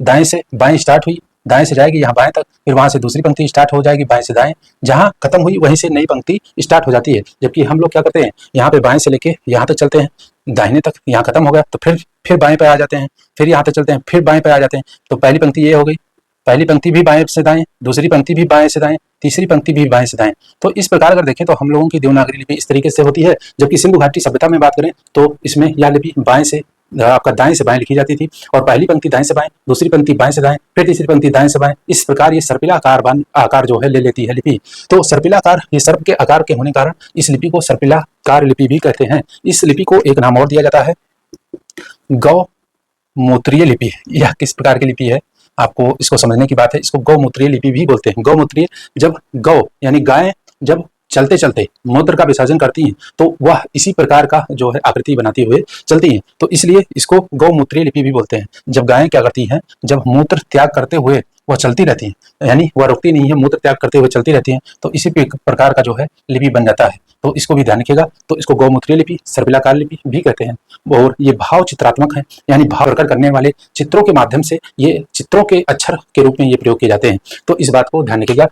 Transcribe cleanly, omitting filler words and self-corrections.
दाएं से बाएं स्टार्ट हुई, दाएं से जाएगी यहाँ बाएं तक, फिर वहां से दूसरी पंक्ति स्टार्ट हो जाएगी बाएं से दाएं, जहां खत्म हुई वहीं से नई पंक्ति स्टार्ट हो जाती है। जबकि हम लोग क्या करते हैं, यहाँ पे बाएं से लेके यहाँ तक चलते हैं, दाहिने तक, यहाँ खत्म हो गया तो फिर बाएं पे आ जाते हैं, फिर यहाँ तक चलते हैं, फिर बाएं पे आ जाते हैं। तो पहली पंक्ति ये हो गई, पहली पंक्ति भी बाएं से दाएं, दूसरी पंक्ति भी बाएं से दाएं, तीसरी पंक्ति भी बाएं से दाएं। तो इस प्रकार अगर देखें तो हम लोगों की देवनागरी लिपि इस तरीके से होती है। जबकि सिंधु घाटी सभ्यता में बात करें तो इसमें यह लिपि बाएं से आपका दाएं से बाएं लिखी जाती थी, और पहली पंक्ति दाएं से बाएं, दूसरी पंक्ति बाएं से दाएं, फिर तीसरी पंक्ति दाएं से बाएं। इस प्रकार ये सर्पिला आकार जो है ले लेती है लिपि। तो सर्पिला आकार, ये सर्प के आकार के होने के कारण इस लिपि को सर्पिलाकार लिपि भी कहते हैं। इस लिपि को एक नाम और दिया जाता है गौमूत्रीय लिपि। यह किस प्रकार की लिपि है, आपको इसको समझने की बात है। इसको गौमूत्रीय लिपि भी बोलते हैं। गौमूत्रीय, जब गौ यानी गाय जब चलते चलते मूत्र का विसर्जन करती हैं तो वह इसी प्रकार का जो है आकृति बनाती हुए चलती हैं, तो इसलिए इसको गौमूत्रीय लिपि भी बोलते हैं। जब गायें क्या करती हैं, जब मूत्र त्याग करते हुए वह चलती रहती हैं, यानी वह रुकती नहीं है, मूत्र त्याग करते हुए चलती रहती हैं, तो इसी प्रकार का जो है लिपि बन जाता है। तो इसको भी ध्यान रखिएगा। तो इसको गौमूत्रीय लिपि, सर्पिलाकार लिपि भी कहते हैं। और ये भाव चित्रात्मक है, यानी भाव प्रकट करने वाले चित्रों के माध्यम से, ये चित्रों के अक्षर के रूप में ये प्रयोग किए जाते हैं। तो इस बात को ध्यान रखिएगा।